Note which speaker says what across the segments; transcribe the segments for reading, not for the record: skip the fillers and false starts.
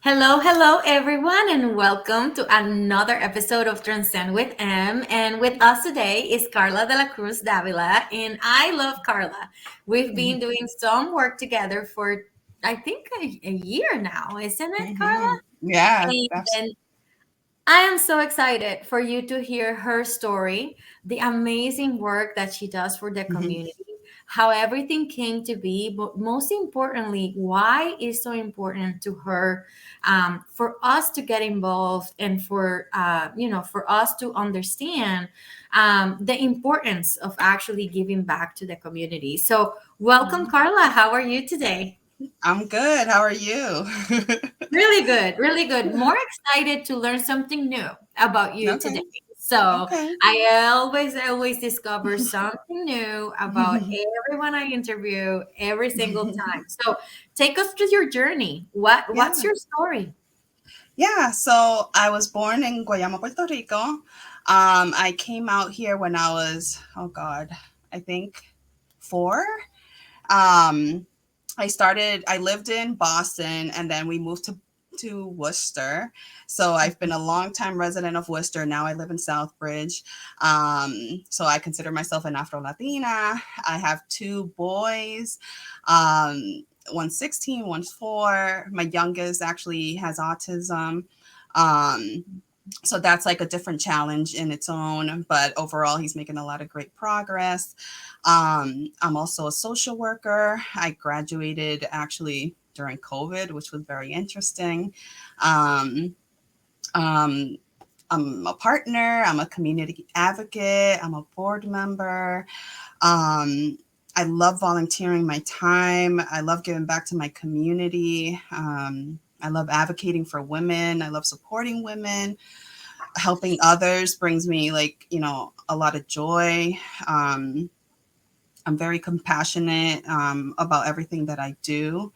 Speaker 1: Hello, everyone, and welcome to another episode of Transcend with M. And with us today is Carla de la Cruz Davila, and I love Carla. We've been doing some work together for, I think, a year now, isn't it, Carla?
Speaker 2: Yeah, that's
Speaker 1: And I am so excited for you to hear her story, the amazing work that she does for the
Speaker 2: mhm,
Speaker 1: community, how everything came to be, but most importantly, why it's so important to her, for us to get involved and for us to understand the importance of actually giving back to the community. So, welcome,
Speaker 2: mhm.
Speaker 1: Carla. How are you today?
Speaker 2: I'm good. How are you?
Speaker 1: Really good, really good. More excited to learn something new about you today.
Speaker 2: Okay.
Speaker 1: So
Speaker 2: Okay.
Speaker 1: I always discover something new about everyone I interview every single time. So take us through your journey. What's
Speaker 2: Yeah.
Speaker 1: your story?
Speaker 2: Yeah. So I was born in Guayama, Puerto Rico. I came out here when I was, oh God, I think 4. Um, I lived in Boston and then we moved to Worcester. So I've been a longtime resident of Worcester. Now I live in Southbridge. So I consider myself an Afro-Latina. I have 2 boys. One's 16, one's 4. My youngest actually has autism. Um, so that's like a different challenge in its own, but overall he's making a lot of great progress. I'm also a social worker. I graduated actually during COVID, which was very interesting. um, um, I'm a partner, I'm a community advocate, I'm a board member. um, I love volunteering my time. I love giving back to my community. I love advocating for women. I love supporting women. Helping others brings me, like, a lot of joy. um, I'm very compassionate about everything that I do,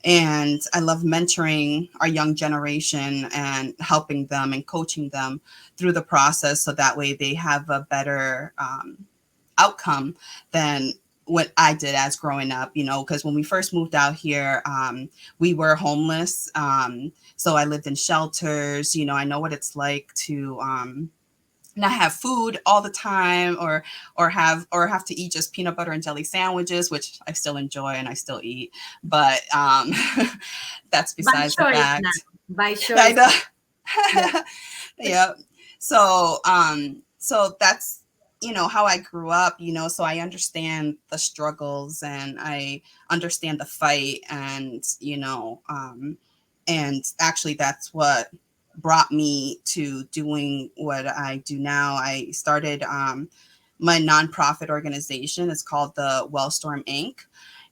Speaker 2: and I love mentoring our young generation and helping them and coaching them through the process so that way they have a better outcome than what I did as growing up, because when we first moved out here, we were homeless. So I lived in shelters. I know what it's like to not have food all the time, or have to eat just peanut butter and jelly sandwiches, which I still enjoy and I still eat. But that's
Speaker 1: By
Speaker 2: besides the
Speaker 1: choice now.
Speaker 2: fact.
Speaker 1: By
Speaker 2: I
Speaker 1: choice
Speaker 2: know.
Speaker 1: now. Yeah.
Speaker 2: Yeah. So that's how I grew up, so I understand the struggles and I understand the fight, and actually that's what brought me to doing what I do now. I started my nonprofit organization. It's called the Wellstorm Inc.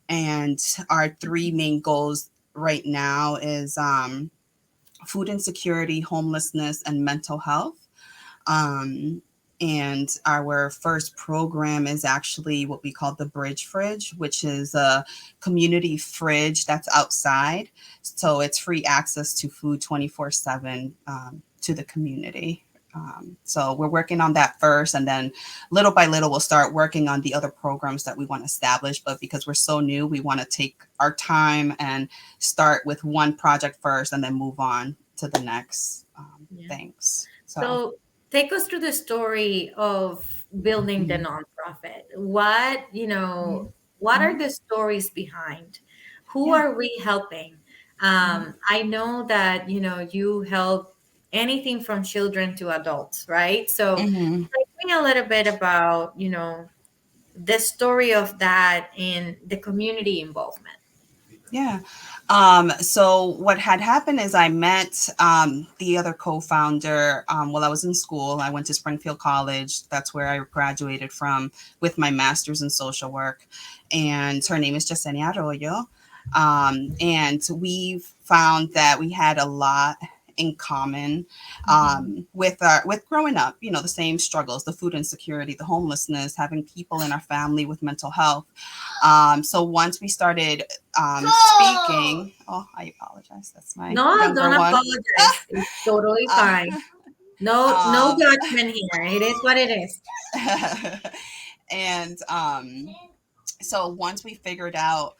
Speaker 2: And our 3 main goals right now is food insecurity, homelessness, and mental health. Um, and our first program is actually what we call the Bridge Fridge, which is a community fridge that's outside. So it's free access to food 24/7 to the community. So we're working on that first, and then little by little, we'll start working on the other programs that we want to establish. But because we're so new, we want to take our time and start with one project first, and then move on to the next
Speaker 1: Yeah.
Speaker 2: things. So.
Speaker 1: So take us through the story of building the
Speaker 2: Mhm,
Speaker 1: nonprofit. What are
Speaker 2: mhm,
Speaker 1: the stories behind? Who
Speaker 2: yeah.
Speaker 1: are we helping?
Speaker 2: Mhm,
Speaker 1: I know that you help anything from children to adults, right? So
Speaker 2: mhm,
Speaker 1: tell me a little bit about the story of that and the community involvement.
Speaker 2: yeah. So what had happened is I met the other co-founder while I was in school. I went to Springfield College. That's where I graduated from with my master's in social work. And her name is Yesenia Arroyo. And we found that we had a lot in common
Speaker 1: Mhm.
Speaker 2: with growing up, the same struggles, the food insecurity, the homelessness, having people in our family with mental health. So once we started speaking, oh, I apologize. That's my
Speaker 1: No,
Speaker 2: younger
Speaker 1: don't
Speaker 2: one.
Speaker 1: apologize. It's totally
Speaker 2: uh,
Speaker 1: fine. No
Speaker 2: um,
Speaker 1: judgment here. It is what it is.
Speaker 2: and so once we figured out,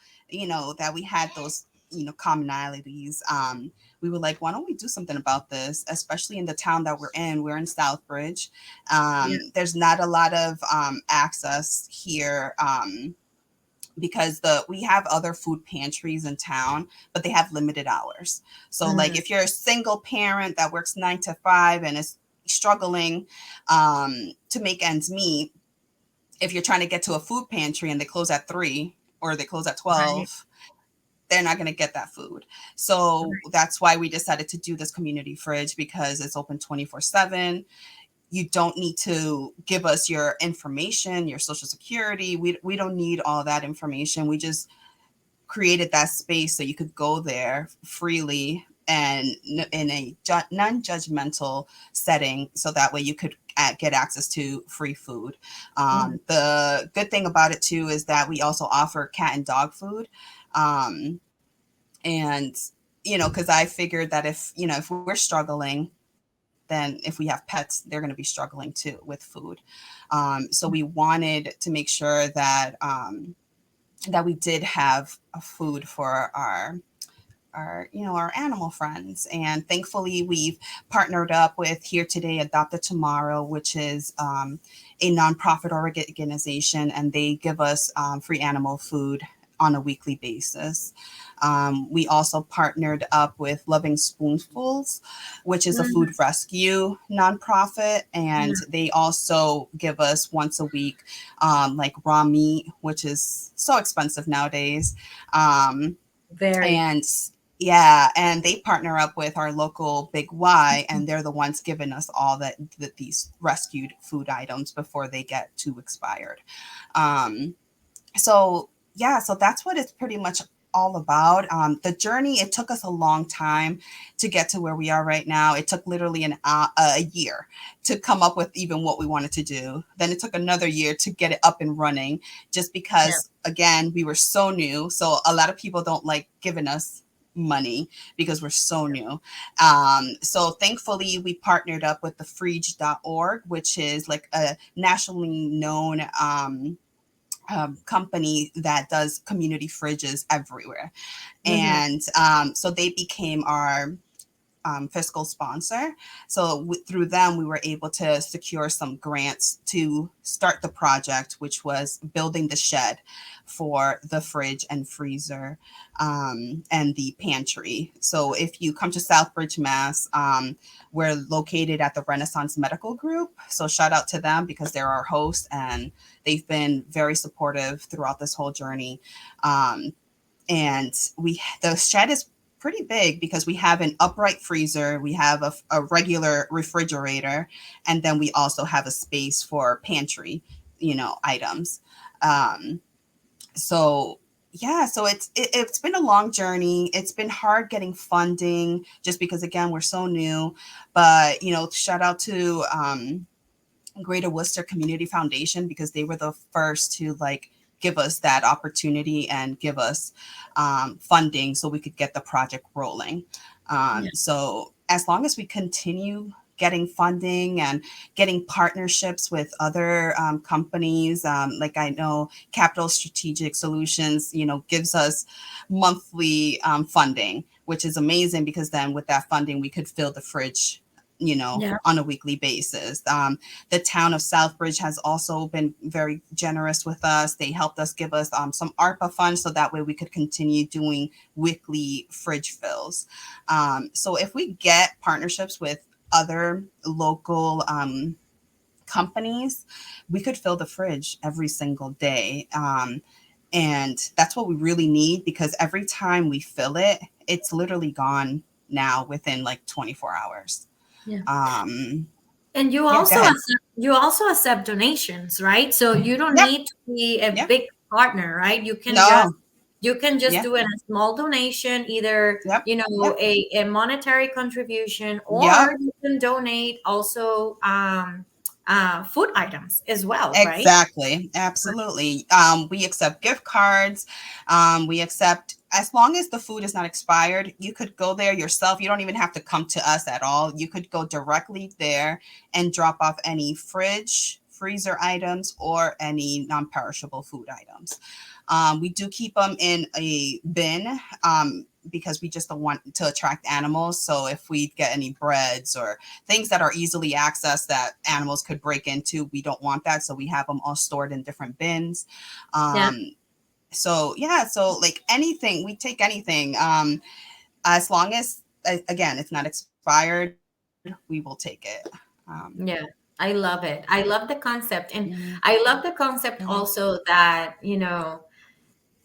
Speaker 2: that we had those commonalities. We were like, why don't we do something about this, especially in the town that we're in. We're in Southbridge.
Speaker 1: Yeah.
Speaker 2: There's not a lot of access here, because the we have other food pantries in town, but they have limited hours. So like
Speaker 1: Mm,
Speaker 2: if you're a single parent that works 9 to 5 and is struggling to make ends meet, if you're trying to get to a food pantry and they close at 3 or they close at
Speaker 1: right.
Speaker 2: 12, they're not going to get that food. So
Speaker 1: Right.
Speaker 2: that's why we decided to do this community fridge, because it's open 24/7. You don't need to give us your information, your social security. We don't need all that information. We just created that space so you could go there freely and in a non-judgmental setting, so that way you could get access to free food.
Speaker 1: Mm,
Speaker 2: The good thing about it too is that we also offer cat and dog food. Um, and because I figured that if we're struggling, then if we have pets, they're going to be struggling too with food. So we wanted to make sure that we did have a food for our animal friends. And thankfully we've partnered up with Here Today Adopted Tomorrow, which is a nonprofit organization, and they give us free animal food on a weekly basis. We also partnered up with Loving Spoonfuls, which is a
Speaker 1: mm,
Speaker 2: food rescue nonprofit, and
Speaker 1: yeah.
Speaker 2: they also give us once a week like raw meat, which is so expensive nowadays. Um,
Speaker 1: Very.
Speaker 2: and yeah, and they partner up with our local Big Y, and they're the ones giving us all these rescued food items before they get too expired. Um, so yeah, so that's what it's pretty much all about. The journey, it took us a long time to get to where we are right now. It took literally a year to come up with even what we wanted to do. Then it took another year to get it up and running, just
Speaker 1: Yeah.
Speaker 2: because again we were so new. So a lot of people don't like giving us money because we're so new. So thankfully we partnered up with the Frege.org, which is like a nationally known company that does community fridges everywhere.
Speaker 1: Hmm.
Speaker 2: And so they became our fiscal sponsor. So through them, we were able to secure some grants to start the project, which was building the shed for the fridge and freezer, and the pantry. So if you come to Southbridge, Mass, we're located at the Renaissance Medical Group. So shout out to them because they're our host, and they've been very supportive throughout this whole journey. Um, and the shed is pretty big because we have an upright freezer, we have a regular refrigerator, and then we also have a space for pantry, items. Um, so yeah, so it's been a long journey. It's been hard getting funding just because again we're so new, but shout out to Greater Worcester Community Foundation because they were the first to like give us that opportunity and give us funding so we could get the project rolling.
Speaker 1: Yeah.
Speaker 2: So as long as we continue getting funding and getting partnerships with other companies, like I know Capital Strategic Solutions, gives us monthly funding, which is amazing because then with that funding we could fill the fridge
Speaker 1: Yeah.
Speaker 2: on a weekly basis. The town of Southbridge has also been very generous with us. They helped us give us some ARPA funds so that way we could continue doing weekly fridge fills. So if we get partnerships with other local companies, we could fill the fridge every single day. And that's what we really need because every time we fill it, it's literally gone now within like 24 hours.
Speaker 1: Yeah.
Speaker 2: Um,
Speaker 1: And
Speaker 2: yeah, go ahead.
Speaker 1: you also accept donations, right? So you don't
Speaker 2: Yep.
Speaker 1: need to be a
Speaker 2: Yep.
Speaker 1: big partner, right?
Speaker 2: No.
Speaker 1: You can just
Speaker 2: Yeah.
Speaker 1: do a small donation, either
Speaker 2: Yep. Yep.
Speaker 1: a monetary contribution,
Speaker 2: Yep.
Speaker 1: or you can donate also food items as well, right?
Speaker 2: Exactly. Absolutely. We accept gift cards. We accept, as long as the food is not expired, you could go there yourself. You don't even have to come to us at all. You could go directly there and drop off any fridge, freezer items, or any non perishable food items. We do keep them in a bin. because we just don't want to attract animals. So if we get any breads or things that are easily accessed that animals could break into, we don't want that. So we have them all stored in different bins.
Speaker 1: Yeah.
Speaker 2: So yeah, so like anything, we take anything. As long as, again, it's not expired, we will take it.
Speaker 1: Yeah, I love it. I love the concept. And
Speaker 2: Mhm.
Speaker 1: I love the concept
Speaker 2: Mhm.
Speaker 1: also that,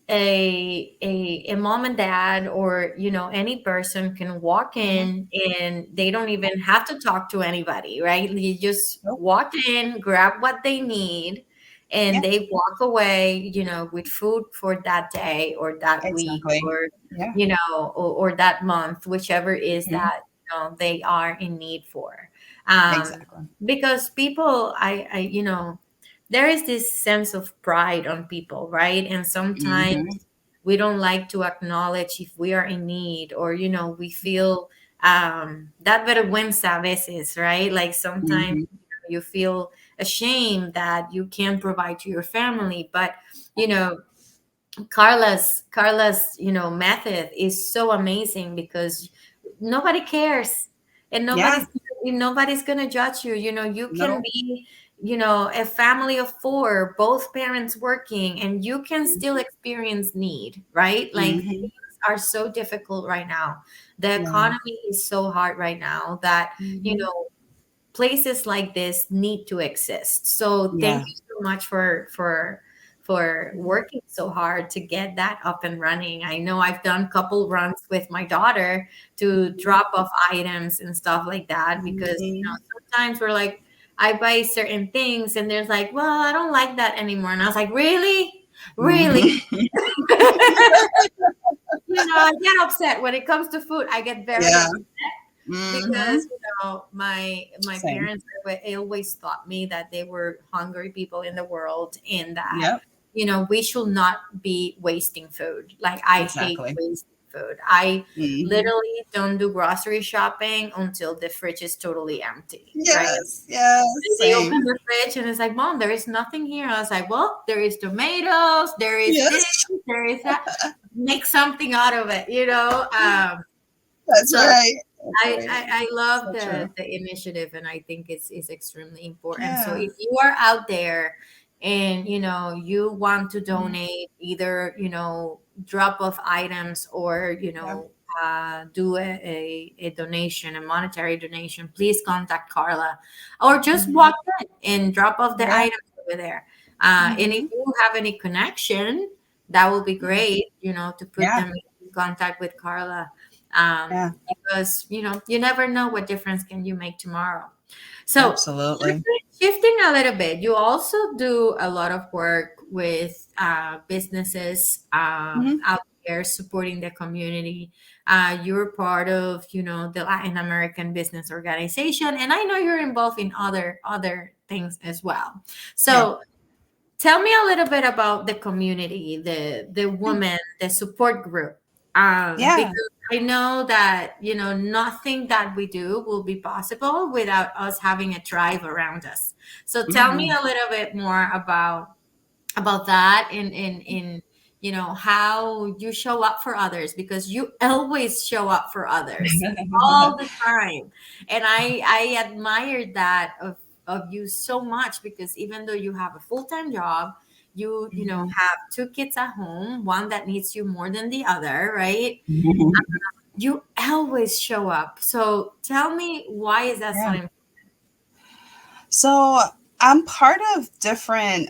Speaker 1: a mom and dad, or any person can walk
Speaker 2: Mhm.
Speaker 1: in and they don't even have to talk to anybody, right? You just
Speaker 2: Nope.
Speaker 1: walk in, grab what they need, and
Speaker 2: Yeah,
Speaker 1: they walk away, with food for that day or that week,
Speaker 2: exactly.
Speaker 1: or
Speaker 2: Yeah.
Speaker 1: or that month, whichever is
Speaker 2: Mhm.
Speaker 1: that they are in need for.
Speaker 2: Exactly.
Speaker 1: Because people, there is this sense of pride on people, right? And sometimes
Speaker 2: Mhm.
Speaker 1: we don't like to acknowledge if we are in need, or we feel that vergüenza a veces, right? Like sometimes
Speaker 2: Mhm.
Speaker 1: you feel ashamed that you can't provide to your family, but you know Carla's method is so amazing because nobody cares, and
Speaker 2: Yeah.
Speaker 1: nobody's gonna judge you. You can
Speaker 2: No.
Speaker 1: be a family of four, both parents working, and you can still experience need, right? Like
Speaker 2: Mhm.
Speaker 1: things are so difficult right now. The
Speaker 2: Yeah.
Speaker 1: economy is so hard right now that you
Speaker 2: Mhm.
Speaker 1: know places like this need to exist. So thank
Speaker 2: Yeah.
Speaker 1: you so much for working so hard to get that up and running. I know I've done couple runs with my daughter to drop off items and stuff like that, because
Speaker 2: Mhm.
Speaker 1: sometimes we're like, I buy certain things and there's like, well, I don't like that anymore. And I was like, really? Really?
Speaker 2: Mhm.
Speaker 1: I get upset when it comes to food. I get very
Speaker 2: Yeah.
Speaker 1: upset because
Speaker 2: Mhm.
Speaker 1: my
Speaker 2: Same.
Speaker 1: parents always taught me that they were hungry people in the world, and that
Speaker 2: Yep.
Speaker 1: we should not be wasting food. Like, I hate
Speaker 2: Exactly.
Speaker 1: wasting food. I
Speaker 2: Mhm.
Speaker 1: literally don't do grocery shopping until the fridge is totally empty, right?
Speaker 2: Yes. Yes.
Speaker 1: And they open
Speaker 2: Same.
Speaker 1: the fridge and it's like, Mom, there is nothing here. I was like, well, there is tomatoes, there is this,
Speaker 2: Yes.
Speaker 1: there is that. Make something out of it,
Speaker 2: That's
Speaker 1: so
Speaker 2: right. That's right.
Speaker 1: I love
Speaker 2: So
Speaker 1: the
Speaker 2: true.
Speaker 1: initiative, and I think it's extremely important. So
Speaker 2: Yeah.
Speaker 1: if you are out there and you want to
Speaker 2: Mhm.
Speaker 1: donate, either drop off items, or
Speaker 2: Yeah.
Speaker 1: do a donation, a monetary donation, please contact Carla, or just
Speaker 2: Mhm.
Speaker 1: walk in and drop off the
Speaker 2: Yeah.
Speaker 1: items over there. And if
Speaker 2: Mhm.
Speaker 1: you have any connection, that would be
Speaker 2: Mhm.
Speaker 1: great, to put
Speaker 2: Yeah.
Speaker 1: them in contact with Carla.
Speaker 2: Yeah.
Speaker 1: Because you never know what difference can you make tomorrow. So
Speaker 2: Absolutely.
Speaker 1: shifting a little bit, you also do a lot of work with businesses
Speaker 2: Mhm.
Speaker 1: out there supporting the community. You're part of the Latin American Business Organization, and I know you're involved in other things as well.
Speaker 2: Yeah.
Speaker 1: So tell me a little bit about the community, the
Speaker 2: Yeah.
Speaker 1: women, the support group.
Speaker 2: Yeah.
Speaker 1: Because I know that nothing that we do will be possible without us having a tribe around us. So tell me
Speaker 2: Mhm.
Speaker 1: a little bit more about that, in how you show up for others, because you always show up for others all the time, and I admire that of you so much, because even though you have a full-time job, you
Speaker 2: Mhm.
Speaker 1: have two kids at home, one that needs you more than the other, right?
Speaker 2: Mhm.
Speaker 1: You always show up. So tell me, why is that so
Speaker 2: Yeah.
Speaker 1: important?
Speaker 2: So I'm part of different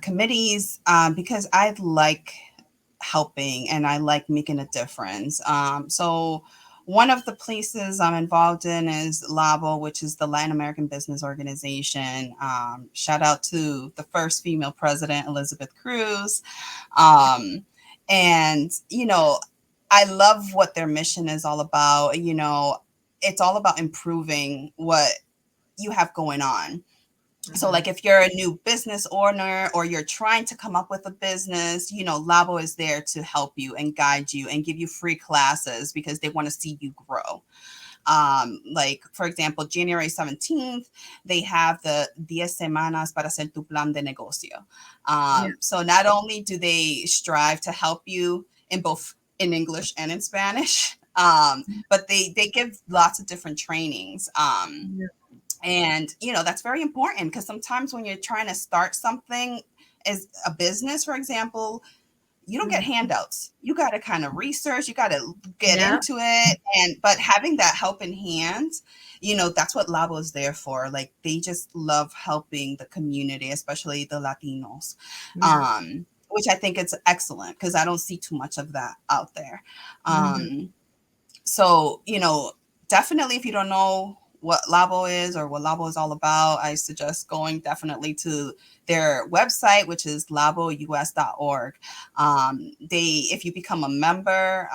Speaker 2: committees because I like helping and I like making a difference. So one of the places I'm involved in is LABO, which is the Latin American Business Organization. Shout out to the first female president, Elizabeth Cruz. Um, and, I love what their mission is all about. It's all about improving what you have going on. So like
Speaker 1: Mhm.
Speaker 2: if you're a new business owner or you're trying to come up with a business, Labo is there to help you and guide you and give you free classes because they want to see you grow. Like, for example, January 17th, they have the 10 semanas para hacer tu plan de negocio.
Speaker 1: Yeah.
Speaker 2: So not only do they strive to help you in both in English and in Spanish, but they give lots of different trainings.
Speaker 1: Yeah.
Speaker 2: And that's very important because sometimes when you're trying to start something as a business, for example, you don't get
Speaker 1: Mhm.
Speaker 2: handouts. You got to kind of research, you got to get
Speaker 1: Yeah.
Speaker 2: into it. And but having that helping hand, that's what Labo is there for. Like, they just love helping the community, especially the Latinos.
Speaker 1: Yeah.
Speaker 2: Which I think it's excellent because I don't see too much of that out there.
Speaker 1: Mhm.
Speaker 2: So, definitely, if you don't know what Labo is or what Labo is all about, I suggest going definitely to their website, which is labous.org. If you become a member,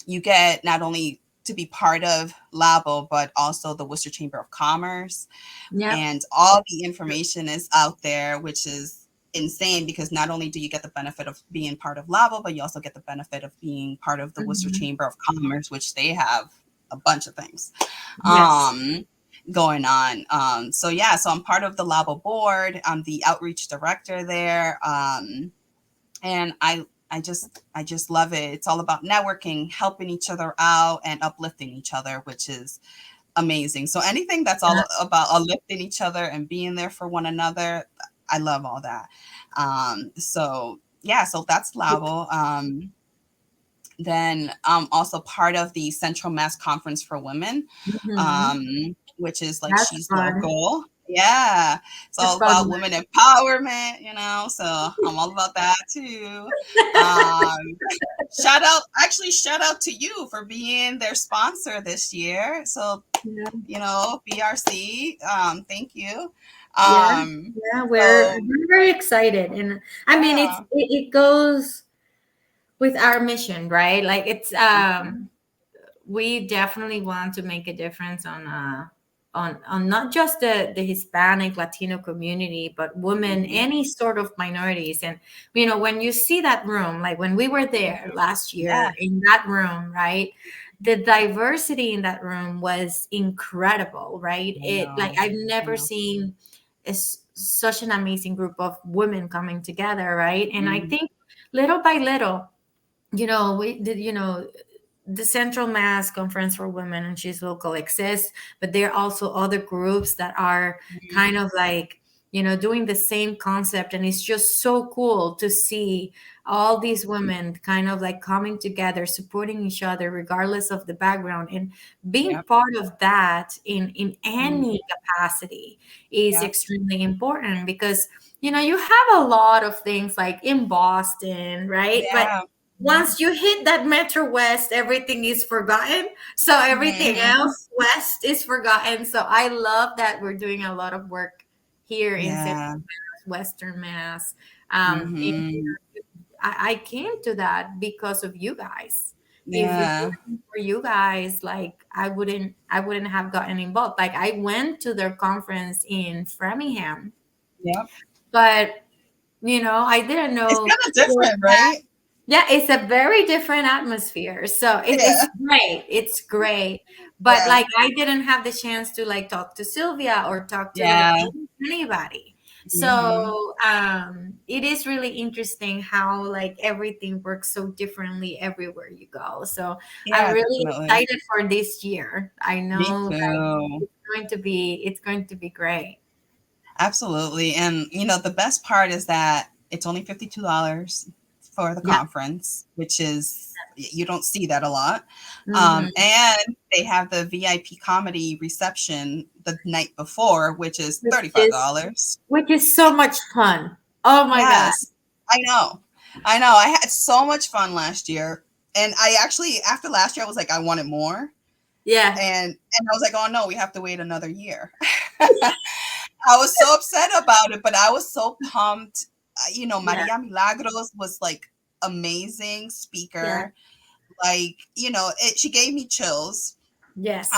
Speaker 2: you get not only to be part of Labo, but also the Worcester Chamber of Commerce.
Speaker 1: Yep.
Speaker 2: And all the information is out there, which is insane because not only do you get the benefit of being part of Lavo, but you also get the benefit of being part of the Worcester
Speaker 1: Mhm.
Speaker 2: Chamber of Commerce, which they have a bunch of things
Speaker 1: Yes.
Speaker 2: um, going on. So yeah, so I'm part of the Lavo board. I'm the outreach director there. And I just love it. It's all about networking, helping each other out and uplifting each other, which is amazing. So anything that's all
Speaker 1: Yeah.
Speaker 2: about uplifting each other and being there for one another, I love all that. So yeah, so that's Lavo. Then I'm also part of the Central Mass Conference for Women,
Speaker 1: Mhm.
Speaker 2: which is like
Speaker 1: That's
Speaker 2: She's
Speaker 1: fun.
Speaker 2: Local. Yeah, it's
Speaker 1: That's
Speaker 2: all
Speaker 1: fun.
Speaker 2: about women empowerment, so I'm all about that too. Um, shout out to you for being their sponsor this year. So,
Speaker 1: Yeah.
Speaker 2: BRC, thank you.
Speaker 1: Yeah.
Speaker 2: Um,
Speaker 1: Yeah.
Speaker 2: so
Speaker 1: We're very excited, and I mean,
Speaker 2: yeah.
Speaker 1: it goes with our mission, right? Like it's
Speaker 2: Mhm.
Speaker 1: we definitely want to make a difference on not just the Hispanic Latino community, but women,
Speaker 2: Mhm.
Speaker 1: any sort of minorities. And when you see that room, like when we were there last
Speaker 2: Yeah,
Speaker 1: year in that room, right? The diversity in that room was incredible, right?
Speaker 2: I
Speaker 1: It like
Speaker 2: know.
Speaker 1: I've
Speaker 2: I
Speaker 1: never
Speaker 2: know.
Speaker 1: seen such an amazing group of women coming together, right? And I
Speaker 2: Mhm.
Speaker 1: think little by little, we did, the Central Mass Conference for Women and She's Local exists, but there are also other groups that are kind
Speaker 2: Mhm.
Speaker 1: of like, doing the same concept. And it's just so cool to see all these women kind of like coming together, supporting each other, regardless of the background. And being
Speaker 2: Yep.
Speaker 1: part of that in any
Speaker 2: Mhm.
Speaker 1: capacity is
Speaker 2: Yep.
Speaker 1: extremely important because, you have a lot of things like in Boston, right? But
Speaker 2: Yeah. Mhm.
Speaker 1: once you hit that Metro West, everything is forgotten. So everything
Speaker 2: Mhm.
Speaker 1: else west is forgotten. So I love that we're doing a lot of work here in Central
Speaker 2: Yeah.
Speaker 1: Mass, Western Mass. And
Speaker 2: Mhm.
Speaker 1: I came to that because of you guys. If it
Speaker 2: Yeah.
Speaker 1: wasn't for you guys, like I wouldn't have gotten involved. Like I went to their conference in Framingham,
Speaker 2: Yep.
Speaker 1: but I didn't
Speaker 2: It's
Speaker 1: know
Speaker 2: kind of different, right?
Speaker 1: yeah, it's a very different atmosphere. So it's
Speaker 2: Yeah.
Speaker 1: great. It's great. But
Speaker 2: Yeah.
Speaker 1: like I didn't have the chance to like talk to Sylvia or talk to like
Speaker 2: Yeah.
Speaker 1: anybody.
Speaker 2: Mhm.
Speaker 1: So it is really interesting how like everything works so differently everywhere you go. So I'm
Speaker 2: Yeah,
Speaker 1: really
Speaker 2: definitely.
Speaker 1: excited for this year. I
Speaker 2: Me
Speaker 1: know that
Speaker 2: too.
Speaker 1: it's going to be great.
Speaker 2: Absolutely. And the best part is that it's only $52 for the
Speaker 1: Yeah.
Speaker 2: conference, which is you don't see that a lot.
Speaker 1: Hmm.
Speaker 2: And they have the VIP comedy reception the night before, which is
Speaker 1: Which is
Speaker 2: $35.
Speaker 1: which is so much fun. Oh my God.
Speaker 2: Yes, I know. I know. I had so much fun last year. And I actually, after last year, I was like, I wanted more.
Speaker 1: Yeah.
Speaker 2: And I was like, oh no, we have to wait another year. I was so upset about it, but I was so pumped.
Speaker 1: Yeah.
Speaker 2: Maria Milagros was like amazing
Speaker 1: Yeah.
Speaker 2: speaker. Like, she gave me chills.
Speaker 1: Yes.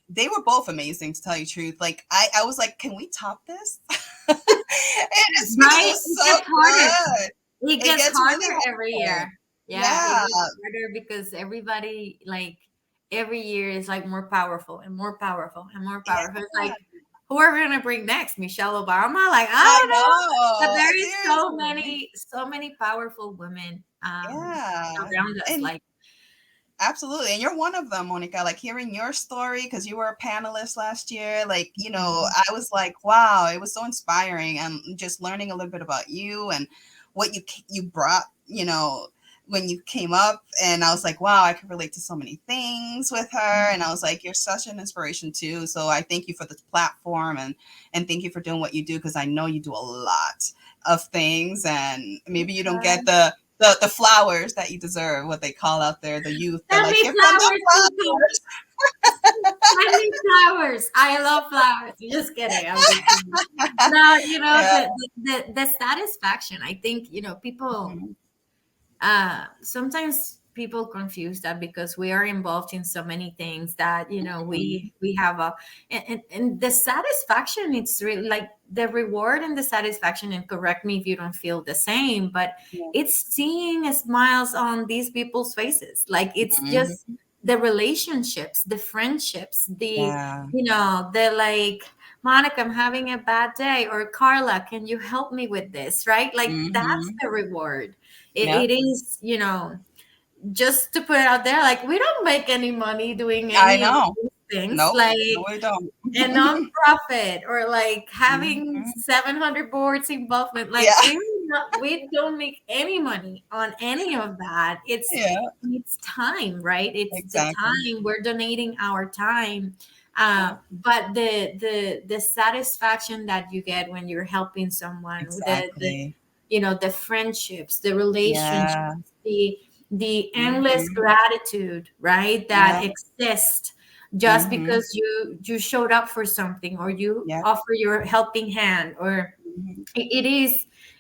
Speaker 2: They were both amazing to tell you the truth. Like, I was like, can we top this? It's because it
Speaker 1: Right?
Speaker 2: was
Speaker 1: It
Speaker 2: so
Speaker 1: gets harder.
Speaker 2: good.
Speaker 1: It
Speaker 2: It
Speaker 1: gets
Speaker 2: gets really
Speaker 1: harder every
Speaker 2: hard.
Speaker 1: year. Yeah, it
Speaker 2: Yeah.
Speaker 1: gets harder because everybody like every year is like more powerful and more powerful and more
Speaker 2: Yeah,
Speaker 1: powerful. It's like, who are we gonna bring next? Michelle Obama? Like,
Speaker 2: I
Speaker 1: I don't know. But
Speaker 2: know.
Speaker 1: there is
Speaker 2: Seriously.
Speaker 1: so many powerful women
Speaker 2: Yeah.
Speaker 1: around us.
Speaker 2: And
Speaker 1: Like,
Speaker 2: absolutely. And you're one of them, Monica. Like hearing your story, because you were a panelist last year, like,
Speaker 1: mhm,
Speaker 2: I was like, wow, it was so inspiring. And just learning a little bit about you and what you brought, when you came up. And I was like, wow, I could relate to so many things with her. And I was like, you're such an inspiration too. So I thank you for this platform, and thank you for doing what you do, because I know you do a lot of things, and maybe you don't get the flowers that you deserve, what they call out there, the youth. They're
Speaker 1: send
Speaker 2: like,
Speaker 1: me
Speaker 2: give them the
Speaker 1: flowers, people.
Speaker 2: flowers.
Speaker 1: Send me flowers. I love flowers. Just kidding. I'm just kidding. No,
Speaker 2: Yeah.
Speaker 1: the satisfaction. I think, people
Speaker 2: Mhm.
Speaker 1: sometimes people confuse that because we are involved in so many things that
Speaker 2: Mhm.
Speaker 1: we have a and the satisfaction, it's really like the reward and the satisfaction, and correct me if you don't feel the same, but
Speaker 2: Yeah.
Speaker 1: it's seeing smiles on these people's faces. Like, it's just
Speaker 2: Mhm.
Speaker 1: the relationships, the friendships,
Speaker 2: Yeah.
Speaker 1: the like, Monica, I'm having a bad day, or Carla, can you help me with this, right? Like, that's
Speaker 2: Mhm.
Speaker 1: the reward.
Speaker 2: Yep.
Speaker 1: It is, just to put it out there, like, we don't make any money doing
Speaker 2: I
Speaker 1: any of
Speaker 2: know.
Speaker 1: these things,
Speaker 2: Nope.
Speaker 1: like
Speaker 2: No, we don't.
Speaker 1: a nonprofit, or like having
Speaker 2: Mhm.
Speaker 1: 700 boards involvement. Like,
Speaker 2: Yeah.
Speaker 1: we don't make any money on any of that.
Speaker 2: Yeah.
Speaker 1: It's time, right? It's the
Speaker 2: Exactly.
Speaker 1: time we're donating our time.
Speaker 2: Yeah.
Speaker 1: But the satisfaction that you get when you're helping someone,
Speaker 2: Exactly.
Speaker 1: the friendships, the relationships,
Speaker 2: Yeah.
Speaker 1: the endless
Speaker 2: Mhm.
Speaker 1: gratitude, right, that
Speaker 2: Yeah.
Speaker 1: exist just
Speaker 2: Mhm.
Speaker 1: because you showed up for something, or you
Speaker 2: Yeah.
Speaker 1: offer your helping hand, or
Speaker 2: Mhm.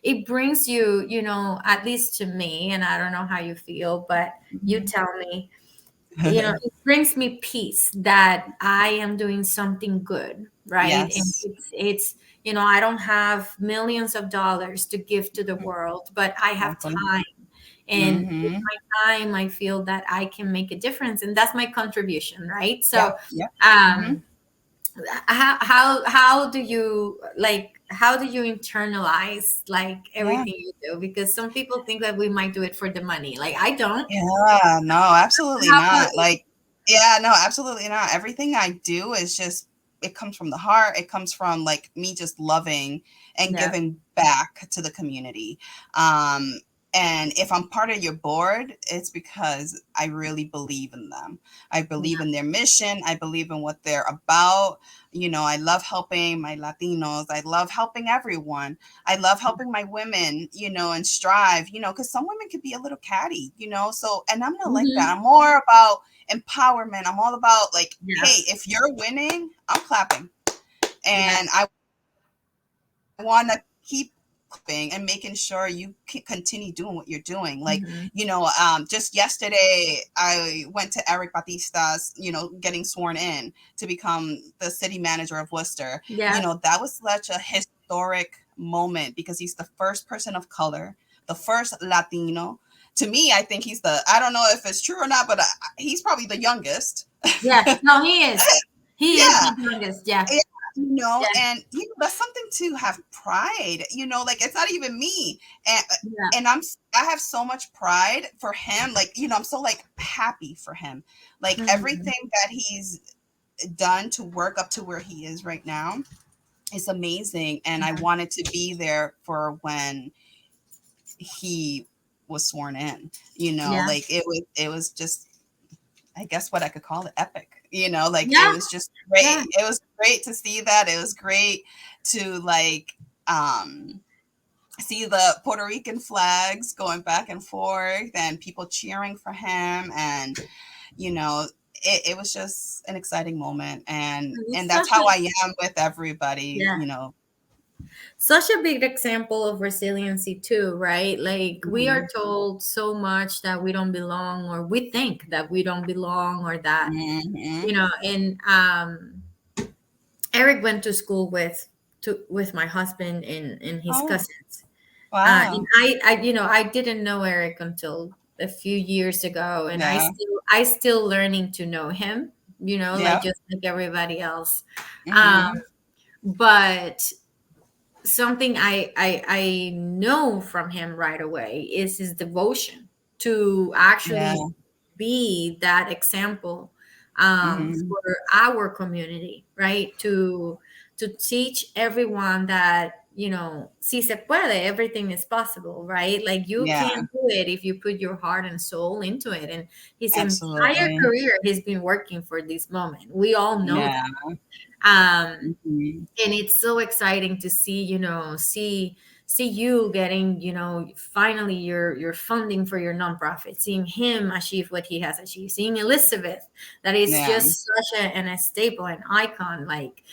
Speaker 1: it brings you, at least to me, and I don't know how you feel, but you
Speaker 2: Mhm.
Speaker 1: tell me, it brings me peace that I am doing something good, right? And
Speaker 2: Yes.
Speaker 1: I don't have millions of dollars to give to the world, but I have
Speaker 2: Exactly.
Speaker 1: time. And with
Speaker 2: Mhm.
Speaker 1: my time, I feel that I can make a difference, and that's my contribution, right?
Speaker 2: Yep.
Speaker 1: So,
Speaker 2: Yep. Mhm.
Speaker 1: um, how do you, like, how do you internalize, like,
Speaker 2: Yeah.
Speaker 1: everything you do? Because some people think that we might do it for the money. Like, I don't.
Speaker 2: Yeah, no, absolutely
Speaker 1: How about
Speaker 2: not.
Speaker 1: you?
Speaker 2: Like, yeah, no, absolutely not. Everything I do is just, it comes from the heart. It comes from like me just loving and
Speaker 1: Yeah.
Speaker 2: giving back to the community. Um, and if I'm part of your board, it's because I really believe in them. I believe
Speaker 1: Yeah.
Speaker 2: in their mission. I believe in what they're about. I love helping my Latinos. I love helping everyone. I love helping my women, and strive, because some women could be a little catty, so, and I'm not like that.
Speaker 1: Hmm.
Speaker 2: I'm more about empowerment. I'm all about like, hey,
Speaker 1: Yes.
Speaker 2: if you're winning, I'm clapping. And
Speaker 1: Yes.
Speaker 2: I want to keep clapping and making sure you can continue doing what you're doing. Like,
Speaker 1: Hmm.
Speaker 2: just yesterday, I went to Eric Batista's, getting sworn in to become the city manager of Worcester.
Speaker 1: Yeah.
Speaker 2: That was such a historic moment because he's the first person of color, the first Latino. To me, I think I don't know if it's true or not, but he's probably the youngest.
Speaker 1: Yes. No, he is. He is
Speaker 2: Yeah.
Speaker 1: the youngest. Yeah.
Speaker 2: Yeah,
Speaker 1: Yeah.
Speaker 2: and that's something to have pride. Like it's not even me, and
Speaker 1: Yeah.
Speaker 2: I have so much pride for him. Like I'm so like happy for him. Like
Speaker 1: Hmm.
Speaker 2: everything that he's done to work up to where he is right now is amazing, and I
Speaker 1: Yeah.
Speaker 2: wanted to be there for when he was sworn in.
Speaker 1: Yeah.
Speaker 2: Like it was just, I guess what I could call it, epic. Like it
Speaker 1: Yeah.
Speaker 2: was just great.
Speaker 1: Yeah.
Speaker 2: It was great to see that. It was great to like see the Puerto Rican flags going back and forth and people cheering for him, and you know it was just an exciting moment, and
Speaker 1: It's
Speaker 2: that's
Speaker 1: such
Speaker 2: how
Speaker 1: a
Speaker 2: I am with everybody.
Speaker 1: yeah. Such a big example of resiliency too, right? Like, we are
Speaker 2: Mhm.
Speaker 1: told so much that we don't belong, or we think that we don't belong, or that,
Speaker 2: Mhm.
Speaker 1: and Eric went to school with my husband and his
Speaker 2: Oh,
Speaker 1: cousins. And
Speaker 2: wow.
Speaker 1: I didn't know Eric until a few years ago, and
Speaker 2: Yeah.
Speaker 1: I still learning to know him, like
Speaker 2: Yeah.
Speaker 1: just like everybody else. Um,
Speaker 2: Mhm.
Speaker 1: but something I know from him right away is his devotion to
Speaker 2: Yeah.
Speaker 1: actually be that example,
Speaker 2: Mhm.
Speaker 1: for our community, right? To teach everyone that, si se puede, everything is possible, right? Like you
Speaker 2: Yeah.
Speaker 1: can do it if you put your heart and soul into it. And his entire
Speaker 2: Absolutely.
Speaker 1: career, he's been working for this moment. We all know
Speaker 2: Yeah.
Speaker 1: that.
Speaker 2: Mhm.
Speaker 1: And it's so exciting to see, see you getting, finally your funding for your nonprofit, seeing him achieve what he has achieved, seeing Elizabeth, that is
Speaker 2: Yeah.
Speaker 1: just such a staple and icon, like,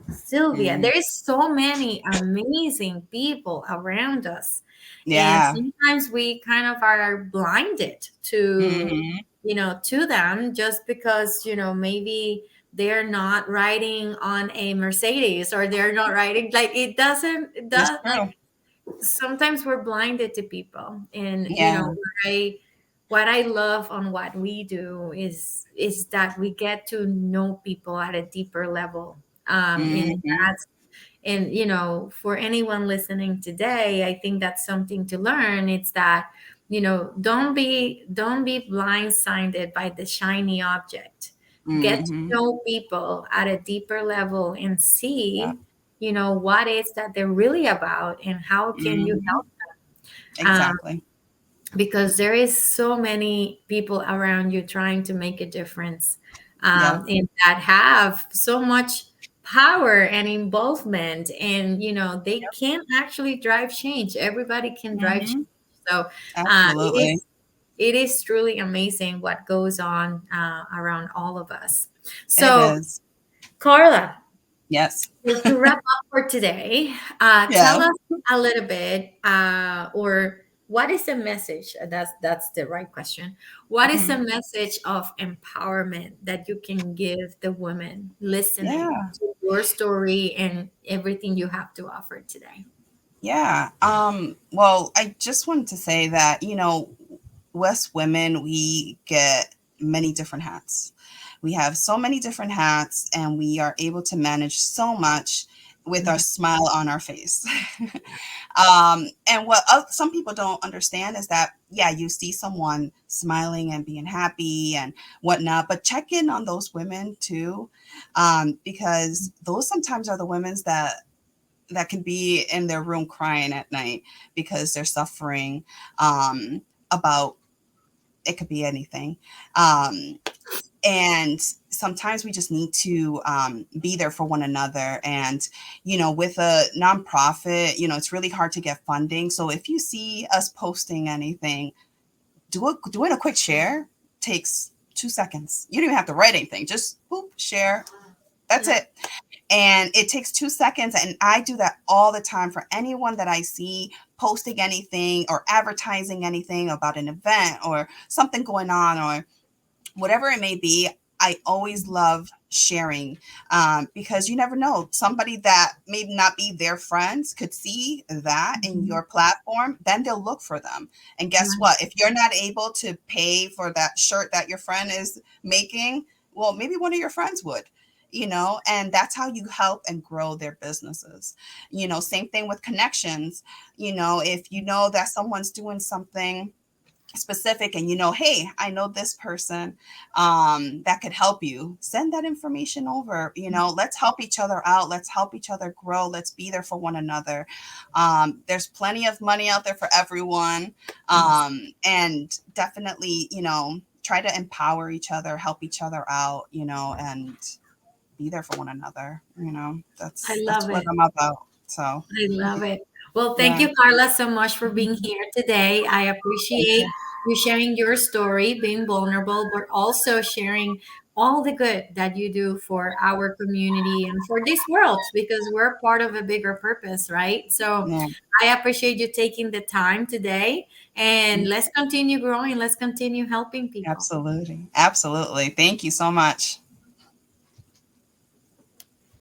Speaker 1: Sylvia.
Speaker 2: Mhm.
Speaker 1: There is so many amazing people around us, and
Speaker 2: Yeah.
Speaker 1: sometimes we kind of are blinded to,
Speaker 2: Mhm.
Speaker 1: to them, just because, maybe they're not riding on a Mercedes, or they're not riding, like, it
Speaker 2: It's
Speaker 1: does, like,
Speaker 2: true.
Speaker 1: sometimes we're blinded to people. And
Speaker 2: Yeah.
Speaker 1: what I love on what we do is that we get to know people at a deeper level. And
Speaker 2: Mhm.
Speaker 1: that's and for anyone listening today, I think that's something to learn. It's that, don't be blindsided by the shiny object. Get to
Speaker 2: Mhm.
Speaker 1: know people at a deeper level and
Speaker 2: Yeah.
Speaker 1: see, what is that they're really about, and how can you
Speaker 2: Mhm.
Speaker 1: help.
Speaker 2: Exactly.
Speaker 1: Because there is so many people around you trying to make a difference,
Speaker 2: Yep.
Speaker 1: and that have so much power and involvement, and they
Speaker 2: Yep.
Speaker 1: can actually drive change. Everybody can drive change.
Speaker 2: Mhm.
Speaker 1: So it
Speaker 2: Absolutely.
Speaker 1: is truly amazing what goes on around all of us.
Speaker 2: It
Speaker 1: So,
Speaker 2: is.
Speaker 1: Carla,
Speaker 2: Yes.
Speaker 1: to wrap up for today, tell
Speaker 2: Yeah.
Speaker 1: us a little bit, or what is the message? That's the right question. What is the
Speaker 2: Mhm.
Speaker 1: message of empowerment that you can give the women listening
Speaker 2: Yeah.
Speaker 1: to your story and everything you have to offer today?
Speaker 2: Yeah. Well, I just wanted to say that, us women, we get many different hats. We have so many different hats, and we are able to manage so much with our
Speaker 1: Mhm.
Speaker 2: smile on our face. And what some people don't understand is that, yeah, you see someone smiling and being happy and whatnot, but check in on those women too, because those sometimes are the women's that can be in their room crying at night because they're suffering, about, it could be anything. Um, and sometimes we just need to, be there for one another. And with a nonprofit, it's really hard to get funding. So if you see us posting anything, doing a quick share takes 2 seconds. You don't even have to write anything, just boop, share. That's
Speaker 1: Yeah.
Speaker 2: it. And it takes 2 seconds. And I do that all the time for anyone that I see posting anything or advertising anything about an event or something going on, or whatever it may be. I always love sharing, because you never know. Somebody that may not be their friends could see that in
Speaker 1: Mhm.
Speaker 2: your platform, then they'll look for them. And guess
Speaker 1: Right.
Speaker 2: what? If you're not able to pay for that shirt that your friend is making, well, maybe one of your friends would. And that's how you help and grow their businesses. Same thing with connections. If you know that someone's doing something specific, and hey, I know this person, that could help you, send that information over. Let's help each other out, let's help each other grow, let's be there for one another. There's plenty of money out there for everyone.
Speaker 1: Yes.
Speaker 2: And definitely, try to empower each other, help each other out, and be there for one another.
Speaker 1: I
Speaker 2: That's
Speaker 1: love
Speaker 2: what
Speaker 1: it.
Speaker 2: I'm about. So
Speaker 1: I love it. Well, thank
Speaker 2: yeah.
Speaker 1: you, Carla, so much for being here today. I
Speaker 2: Thank
Speaker 1: appreciate
Speaker 2: you.
Speaker 1: you sharing your story, being vulnerable, but also sharing all the good that you do for our community and for this world, because we're part of a bigger purpose, right? So
Speaker 2: Yeah.
Speaker 1: I appreciate you taking the time today, and let's continue growing. Let's continue helping people.
Speaker 2: Absolutely. Absolutely. Thank you so much.